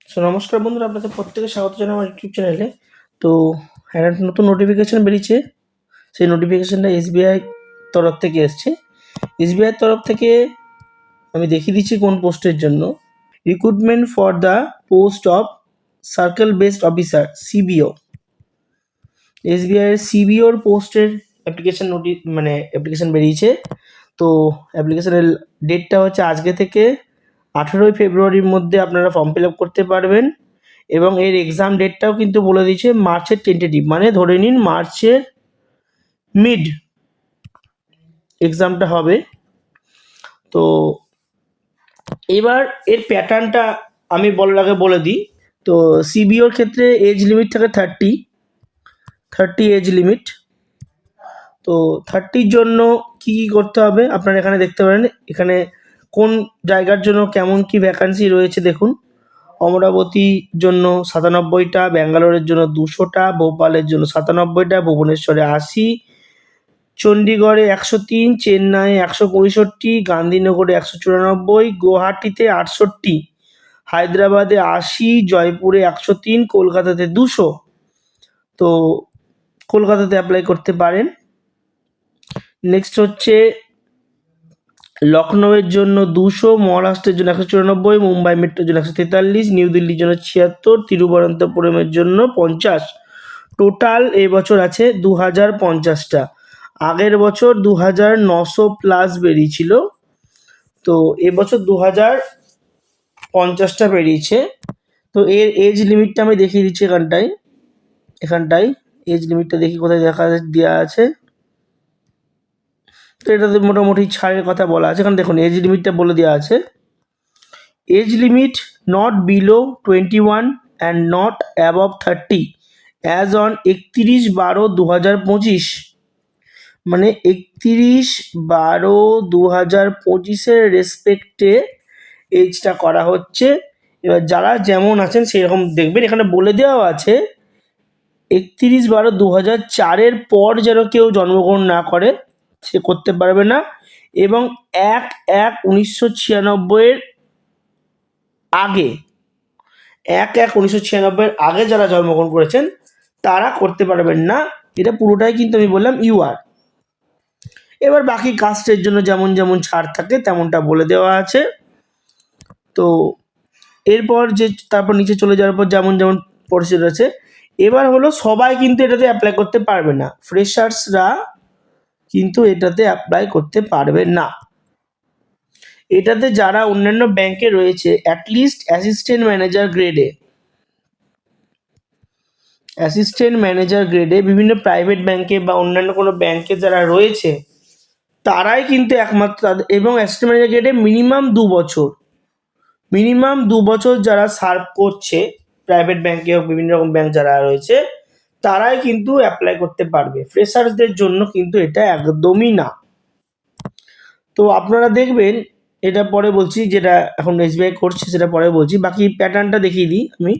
নমস্কার বন্ধুরা, আপনাদের প্রত্যেকে স্বাগত জানাই আমার ইউটিউব চ্যানেলে। তো একটা নতুন নোটিফিকেশান বেরিয়েছে। সেই নোটিফিকেশানটা এসবিআই তরফ থেকে এসছে। এসবিআই তরফ থেকে আমি দেখিয়ে দিচ্ছি কোন পোস্টের জন্য। Recruitment for the post of circle based officer, CBO. এসবিআইয়ের সিবিওর পোস্টের অ্যাপ্লিকেশান বেরিয়েছে। তো অ্যাপ্লিকেশানের ডেটটা হচ্ছে আজকে থেকে 18 ফেব্রুয়ারির মধ্যে আপনারা ফর্ম ফিল আপ করতে পারবেন। এবং এর এক্সাম ডেটটাও কিন্তু বলে দিয়েছে মার্চের টেন্টেটিভ, মানে ধরে নিন মার্চের মিড এক্সামটা হবে। তো এবার এর প্যাটার্নটা আমি বলার আগে বলে দিই। তো সিবিওর ক্ষেত্রে এজ লিমিট থাকে 30 এজ লিমিট। তো 30-র জন্য কী করতে হবে আপনারা এখানে দেখতে পারেন। এখানে কোন জায়গার জন্য কেমন কি ভ্যাকান্সি রয়েছে দেখুন। অমরাবতীর জন্য 97টা, ব্যাঙ্গালোরের জন্য 200টা, ভোপালের জন্য 97টা, ভুবনেশ্বরে 80, চণ্ডীগড়ে 103, চেন্নাইয়ে 165, গান্ধীনগরে 194, গুয়াহাটিতে 68, হায়দ্রাবাদে 80, জয়পুরে 103, কলকাতাতে 200। তো কলকাতাতে অ্যাপ্লাই করতে পারেন। নেক্সট হচ্ছে লখনউয়ের জন্য 200, মহারাষ্ট্রের জন্য 194, মুম্বাই মেট্রোর জন্য 143, নিউ দিল্লির জন্য 76, তিরুবনন্তপুরমের জন্য 50। টোটাল এবছর আছে 2050টা। আগের বছর 2900 প্লাস বেরিয়েছিল। তো এবছর 2050টা বেরিয়েছে। তো এর এজ লিমিটটা আমি দেখিয়ে দিচ্ছি এখানটায় এজ লিমিটটা দেখি কোথায় দেওয়া আছে। তো এটাতে মোটামুটি ছাড়ের কথা বলা আছে। এখানে দেখুন এজ লিমিটটা বলে দেওয়া আছে। Age limit not below 21 and not above 30 as on 31/12/2025। মানে 31/12/2025 রেসপেক্টে এজটা করা হচ্ছে। এবার যারা যেমন আছেন সেই রকম দেখবেন। এখানে বলে দেওয়া আছে 31/12/2004 পর যেন কেউ জন্মগ্রহণ না করে, সে করতে পারবে না। এবং 1/1/1996 আগে 1/1/1996 আগে যারা জন্মগ্রহণ করেছেন তারা করতে পারবেন না। এটা পুরোটাই কিন্তু আমি বললাম ইউআর। এবার বাকি কাস্টের জন্য যেমন যেমন ছাড় থাকে তেমনটা বলে দেওয়া আছে। তো এরপর তারপর নিচে চলে যাওয়ার পর যেমন যেমন প্রসিডিউর আছে। এবার হলো সবাই কিন্তু এটাতে অ্যাপ্লাই করতে পারবে না, ফ্রেশার্সরা কিন্তু এটাতে অ্যাপ্লাই করতে পারবে না। এটাতে যারা অন্যান্য ব্যাংকে রয়েছে অ্যাটলিস্ট অ্যাসিস্ট্যান্ট ম্যানেজার গ্রেডে বিভিন্ন প্রাইভেট ব্যাংকে বা অন্যান্য কোনো ব্যাংকে যারা রয়েছে তারাই কিন্তু একমাত্র, এবং অ্যাসিস্ট্যান্ট ম্যানেজার গ্রেডে মিনিমাম 2 বছর যারা সার্ভ করছে প্রাইভেট ব্যাংকে হোক বিভিন্ন রকম ব্যাংক যারা রয়েছে তারাই কিন্তু অ্যাপ্লাই করতে পারবে। ফ্রেশার্সদের জন্য কিন্তু এটা একদমই না। তো আপনারা দেখবেন, এটা পরে বলছি, যেটা এখন এসবিআই করছে সেটা পরে বলছি। বাকি প্যাটার্নটা দেখিয়ে দিই আমি।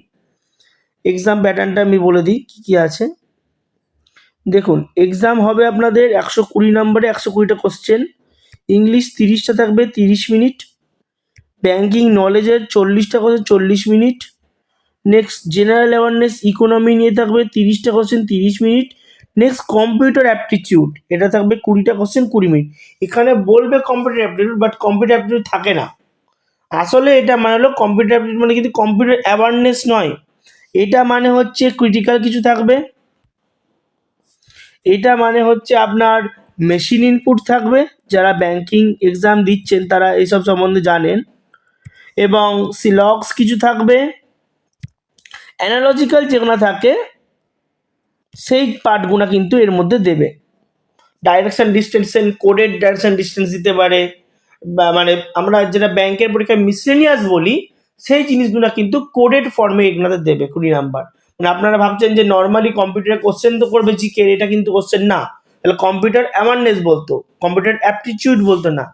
এক্সাম প্যাটার্নটা আমি বলে দিই কী কী আছে। দেখুন এক্সাম হবে আপনাদের 120 নম্বরে 120টা কোশ্চেন। ইংলিশ 30টা থাকবে 30 মিনিট। ব্যাঙ্কিং নলেজের 40টা question 40 minute. Next general awareness economy নিয়ে থাকবে 30টা question 30 minute. Next computer aptitude, এটা থাকবে 20টা কোশ্চেন 20 মিনিট। এখানে বলবে computer aptitude, but computer aptitude থাকে না। আসলে এটা মানে হলো কম্পিউটার অ্যাপটিটিউড মানে কিন্তু কম্পিউটার অ্যাওয়ারনেস নয়। এটা মানে হচ্ছে ক্রিটিক্যাল কিছু থাকবে। এটা মানে হচ্ছে আপনার মেশিন ইনপুট থাকবে, যারা ব্যাংকিং এক্সাম দিচ্ছেন তারা এইসব সম্বন্ধে জানেন। এবং সিলক্স কিছু থাকবে। অ্যানালজিক্যাল যেগুলো থাকে সেই পার্টগুলো কিন্তু এর মধ্যে দেবে। Direction distance, coded direction distance দিতে পারে, বা মানে আমরা যেটা ব্যাংকের পরীক্ষায় মিসলেনিয়াস বলি সেই জিনিসগুলো কিন্তু কোডেড ফর্মে এগুলোতে দেবে 20 নাম্বার। মানে আপনারা ভাবছেন যে নর্মালি কম্পিউটারে কোশ্চেন তো করবে জিকে, এটা কিন্তু কোশ্চেন না। তাহলে কম্পিউটার অ্যাওয়ারনেস বলতো, কম্পিউটার অ্যাপটিটিউড বলতো না।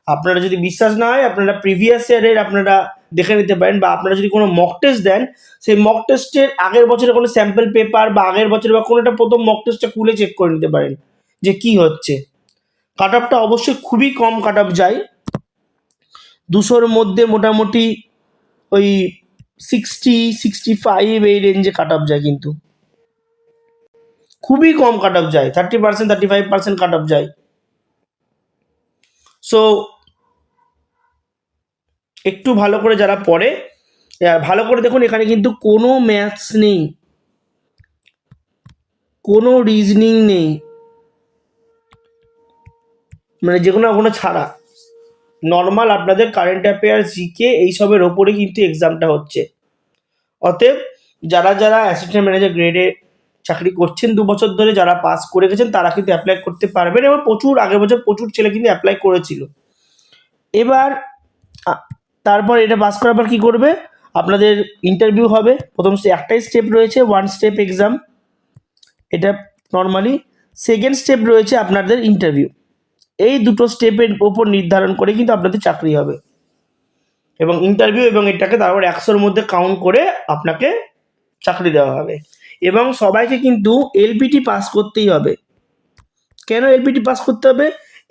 আপনারা যদি বিশ্বাস না হয় আপনারা প্রিভিয়াস ইয়ারের আপনারা দেখে নিতে পারেন, বা আপনারা যদি কোনো মক টেস্ট দেন সেই মক টেস্টের আগের বছরের কোনো স্যাম্পল পেপার বা আগের বছরের বা কোনো একটা প্রথম মক টেস্টটা খুলে চেক করে নিতে পারেন যে কি হচ্ছে। কাট অফটা অবশ্যই খুবই কম কাট অফ যায়, 200-র মধ্যে মোটামুটি ওই 60-65 এই রেঞ্জে কাট অফ যায়, কিন্তু খুবই কম কাট অফ যায়, 30% 35% কাট অফ যায়। সো একটু ভালো করে যারা পড়ে, ভালো করে দেখুন, এখানে কিন্তু কোনো ম্যাথস নেই, কোনো রিজনিং নেই, মানে যে কোনো ছাড়া নর্মাল আপনাদের কারেন্ট অ্যাফেয়ার্স, জিকে এইসবের ওপরে কিন্তু এক্সামটা হচ্ছে। অতএব যারা যারা অ্যাসিস্ট্যান্ট ম্যানেজার গ্রেডে চাকরি করছেন 2 বছর ধরে, যারা পাস করে গেছেন, তারা কিন্তু অ্যাপ্লাই করতে পারবেন, এবং আগের বছর প্রচুর ছেলে কিন্তু অ্যাপ্লাই করেছিল। এবার তারপর এটা পাস করার পর কী করবে, আপনাদের ইন্টারভিউ হবে। প্রথম একটাই স্টেপ রয়েছে, 1 স্টেপ এক্সাম, এটা নর্মালি। সেকেন্ড স্টেপ রয়েছে আপনাদের ইন্টারভিউ। এই দুটো স্টেপের ওপর নির্ধারণ করে কিন্তু আপনাদের চাকরি হবে, এবং ইন্টারভিউ এবং এটাকে তারপর 100-র মধ্যে কাউন্ট করে আপনাকে চাকরি দেওয়া হবে। এবং সবাইকে কিন্তু এলপিটি পাস করতেই হবে। কেন এলপিটি পাস করতে হবে?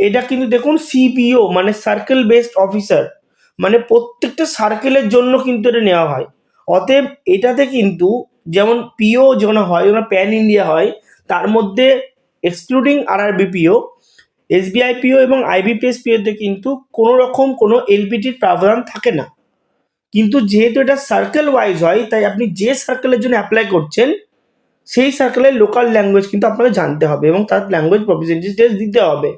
এটা কিন্তু দেখুন সিপিও মানে সার্কেল বেসড অফিসার, মানে প্রত্যেকটা সার্কেলের জন্য কিন্তু এটা নেওয়া হয়। অতএব এটাতে কিন্তু যেমন পিও যেমন হয়, যেমন প্যান ইন্ডিয়া হয়, তার মধ্যে এক্সক্লুডিং RRBPO, SBI পিও এবং IBPS পিওতে কিন্তু কোনো রকম কোনো এলপিটির প্রাবধান থাকে না। কিন্তু যেহেতু এটা সার্কেল ওয়াইজ হয়, তাই আপনি যে সার্কেলের জন্য অ্যাপ্লাই করছেন সেই সার্কেলের লোকাল ল্যাঙ্গুয়েজ কিন্তু আপনাকে জানতে হবে, এবং তার ল্যাঙ্গুয়েজ প্রফিসিয়েন্সি টেস্ট দিতে হবে।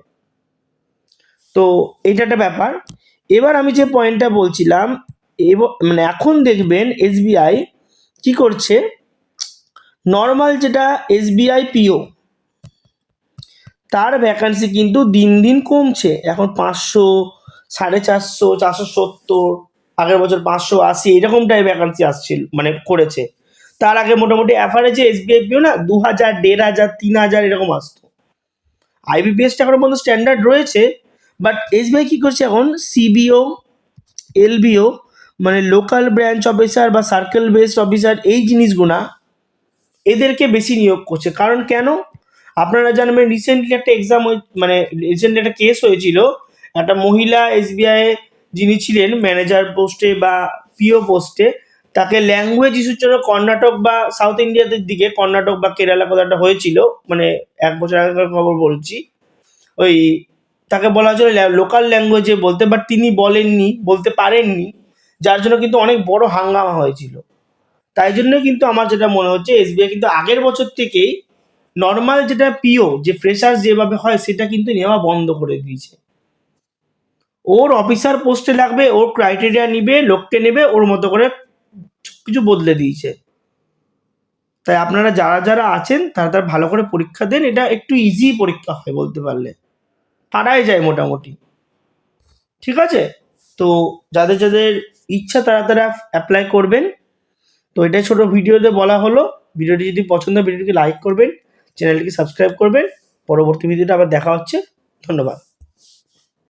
তো এটা একটা ব্যাপার। এবার আমি যে পয়েন্টটা বলছিলাম, মানে এখন দেখবেন SBI কি করছে, নর্মাল যেটা SBI পিও, তার ভ্যাকান্সি কিন্তু দিন দিন কমছে। এখন 500, 450, 470, আগের বছর 580 এরকম টাইপ ভ্যাকান্সি আসছিল, মানে করেছে। তার আগে মোটামুটি অ্যাভারেজে SBI পিও না 2000, 1500, 3000 এরকম আসতো। IBPSটা এখন পর্যন্ত স্ট্যান্ডার্ড রয়েছে, বাট SBI কী করছে এখন, CBO, LBO মানে লোকাল ব্রাঞ্চ অফিসার বা সার্কেল বেসড অফিসার, এই জিনিসগুলা এদেরকে বেশি নিয়োগ করছে। কারণ কেন, আপনারা জানবেন রিসেন্টলি একটা এক্সাম, মানে রিসেন্টলি একটা কেস হয়েছিল, একটা মহিলা SBI যিনি ছিলেন ম্যানেজার পোস্টে বা পিও পোস্টে, তাকে ল্যাঙ্গুয়েজ ইস্যুর জন্য কর্ণাটক বা সাউথ ইন্ডিয়াদের দিকে, কর্ণাটক বা কেরালা কোথাও একটা হয়েছিল, মানে 1 বছর আগেকার খবর বলছি, ওই তাকে বলা হয়েছিল লোকাল ল্যাঙ্গুয়েজে বলতে, বাট তিনি বলতে পারেননি, যার জন্য কিন্তু অনেক বড় হাঙ্গামা হয়েছিল। তাই জন্য কিন্তু আমার যেটা মনে হচ্ছে SBI কিন্তু আগের বছর থেকেই নর্মাল যেটা পিও, যে ফ্রেশার্স যেভাবে হয়, সেটা কিন্তু নেওয়া বন্ধ করে দিয়েছে। ওর অফিসার পোস্টে লাগবে, ওর ক্রাইটেরিয়া নিবে, লোককে নেবে, ওর মতো করে কিছু বদলে দিয়েছে। তাই আপনারা যারা যারা আছেন তারা ভালো করে পরীক্ষা দেন। এটা একটু ইজি পরীক্ষা হয় বলতে পারলে, পারাই যায় মোটামুটি। ঠিক আছে, তো যাদের যাদের ইচ্ছা তারা অ্যাপ্লাই করবেন। তো এটাই ছোট ভিডিওতে বলা হলো। ভিডিওটি যদি পছন্দ হয় ভিডিওটিকে লাইক করবেন, চ্যানেলটিকে সাবস্ক্রাইব করবেন। পরবর্তী ভিডিওটা আবার দেখা হচ্ছে। ধন্যবাদ।